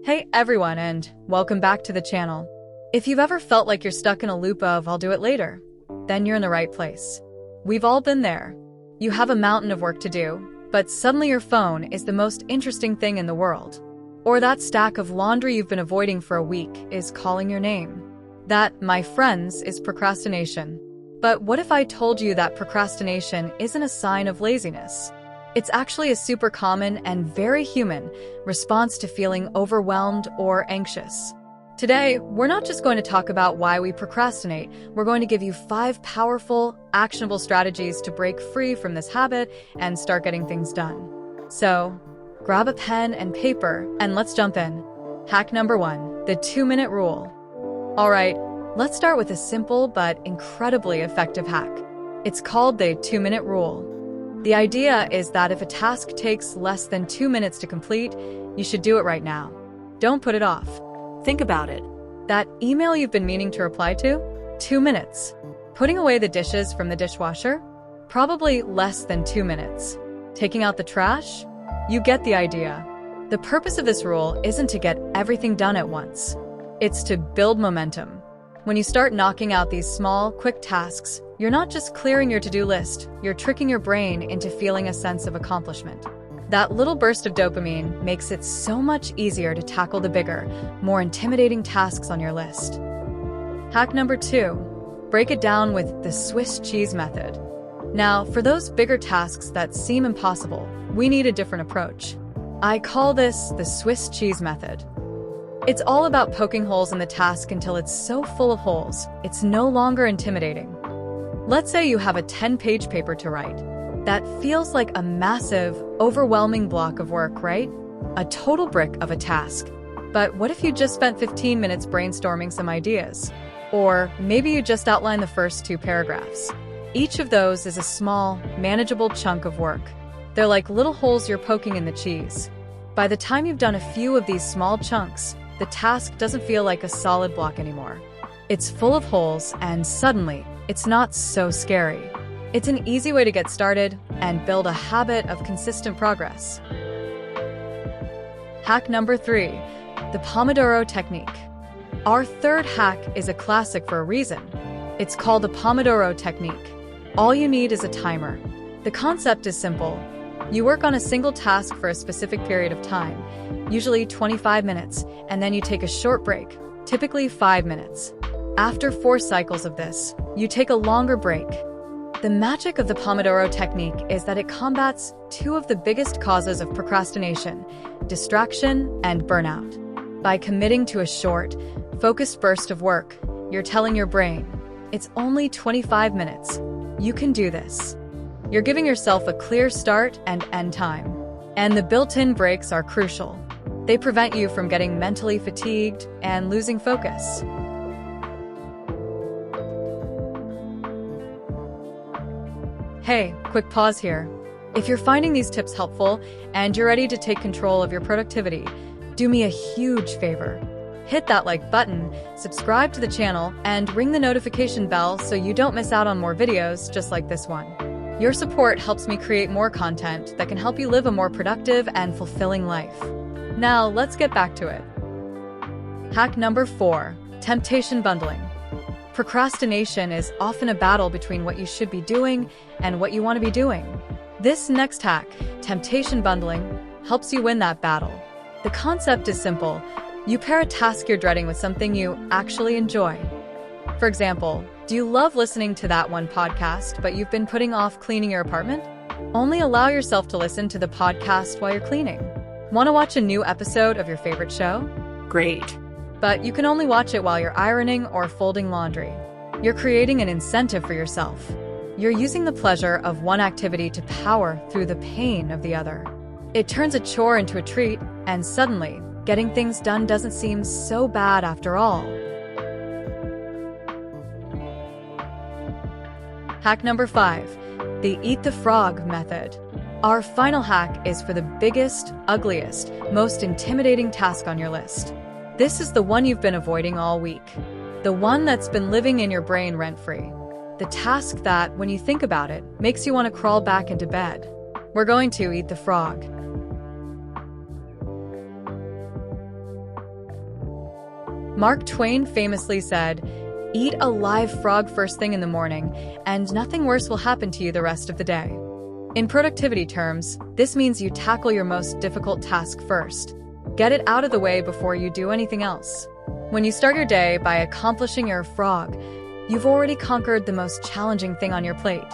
Hey everyone, and welcome back to the channel. If you've ever felt like you're stuck in a loop of "I'll do it later," then you're in the right place. We've all been there. You have a mountain of work to do, but suddenly your phone is the most interesting thing in the world. Or that stack of laundry you've been avoiding for a week is calling your name. That, my friends, is procrastination. But what if I told you that procrastination isn't a sign of laziness? It's actually a super common and very human response to feeling overwhelmed or anxious. Today, we're not just going to talk about why we procrastinate. We're going to give you 5 powerful, actionable strategies to break free from this habit and start getting things done. So, grab a pen and paper and let's jump in. Hack number 1, the 2-minute rule. All right, let's start with a simple but incredibly effective hack. It's called the 2-minute rule. The idea is that if a task takes less than 2 minutes to complete, you should do it right now. Don't put it off. Think about it. That email you've been meaning to reply to? 2 minutes. Putting away the dishes from the dishwasher? Probably less than 2 minutes. Taking out the trash? You get the idea. The purpose of this rule isn't to get everything done at once. It's to build momentum. When you start knocking out these small, quick tasks, you're not just clearing your to-do list, you're tricking your brain into feeling a sense of accomplishment. That little burst of dopamine makes it so much easier to tackle the bigger, more intimidating tasks on your list. Hack number 2, break it down with the Swiss cheese method. Now, for those bigger tasks that seem impossible, we need a different approach. I call this the Swiss cheese method. It's all about poking holes in the task until it's so full of holes, it's no longer intimidating. Let's say you have a 10-page paper to write. That feels like a massive, overwhelming block of work, right? A total brick of a task. But what if you just spent 15 minutes brainstorming some ideas? Or maybe you just outlined the first 2 paragraphs. Each of those is a small, manageable chunk of work. They're like little holes you're poking in the cheese. By the time you've done a few of these small chunks, the task doesn't feel like a solid block anymore. It's full of holes, and suddenly, it's not so scary. It's an easy way to get started and build a habit of consistent progress. Hack number 3, the Pomodoro Technique. Our third hack is a classic for a reason. It's called the Pomodoro Technique. All you need is a timer. The concept is simple. You work on a single task for a specific period of time, usually 25 minutes, and then you take a short break, typically 5 minutes. After 4 cycles of this, you take a longer break. The magic of the Pomodoro Technique is that it combats 2 of the biggest causes of procrastination, distraction and burnout. By committing to a short, focused burst of work, you're telling your brain, it's only 25 minutes. You can do this. You're giving yourself a clear start and end time. And the built-in breaks are crucial. They prevent you from getting mentally fatigued and losing focus. Hey, quick pause here. If you're finding these tips helpful and you're ready to take control of your productivity, do me a huge favor. Hit that like button, subscribe to the channel, and ring the notification bell so you don't miss out on more videos just like this one. Your support helps me create more content that can help you live a more productive and fulfilling life. Now, let's get back to it. Hack number 4, temptation bundling. Procrastination is often a battle between what you should be doing and what you want to be doing. This next hack, temptation bundling, helps you win that battle. The concept is simple. You pair a task you're dreading with something you actually enjoy. For example, do you love listening to that one podcast, but you've been putting off cleaning your apartment? Only allow yourself to listen to the podcast while you're cleaning. Want to watch a new episode of your favorite show? Great. But you can only watch it while you're ironing or folding laundry. You're creating an incentive for yourself. You're using the pleasure of one activity to power through the pain of the other. It turns a chore into a treat, and suddenly, getting things done doesn't seem so bad after all. Hack number 5, the Eat the Frog method. Our final hack is for the biggest, ugliest, most intimidating task on your list. This is the one you've been avoiding all week. The one that's been living in your brain rent-free. The task that, when you think about it, makes you want to crawl back into bed. We're going to eat the frog. Mark Twain famously said, "Eat a live frog first thing in the morning, and nothing worse will happen to you the rest of the day." In productivity terms, this means you tackle your most difficult task first. Get it out of the way before you do anything else. When you start your day by accomplishing your frog, you've already conquered the most challenging thing on your plate.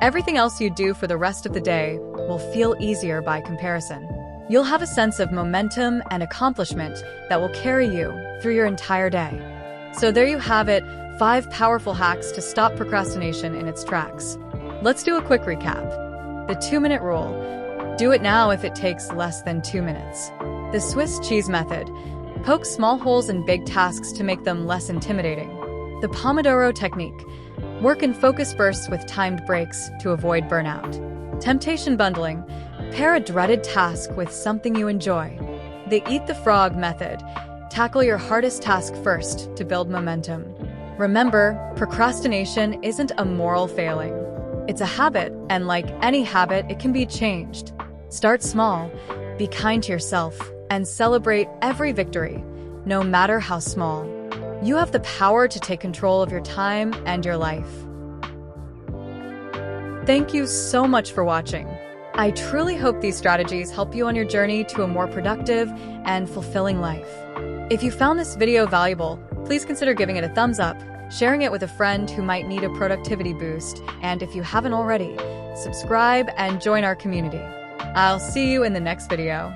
Everything else you do for the rest of the day will feel easier by comparison. You'll have a sense of momentum and accomplishment that will carry you through your entire day. So there you have it, 5 powerful hacks to stop procrastination in its tracks. Let's do a quick recap. The 2-minute rule. Do it now if it takes less than 2 minutes. The Swiss cheese method. Poke small holes in big tasks to make them less intimidating. The Pomodoro Technique. Work in focus bursts with timed breaks to avoid burnout. Temptation bundling. Pair a dreaded task with something you enjoy. The Eat the Frog method. Tackle your hardest task first to build momentum. Remember, procrastination isn't a moral failing. It's a habit, and like any habit, it can be changed. Start small, be kind to yourself, and celebrate every victory, no matter how small. You have the power to take control of your time and your life. Thank you so much for watching. I truly hope these strategies help you on your journey to a more productive and fulfilling life. If you found this video valuable, please consider giving it a thumbs up, sharing it with a friend who might need a productivity boost, and if you haven't already, subscribe and join our community. I'll see you in the next video.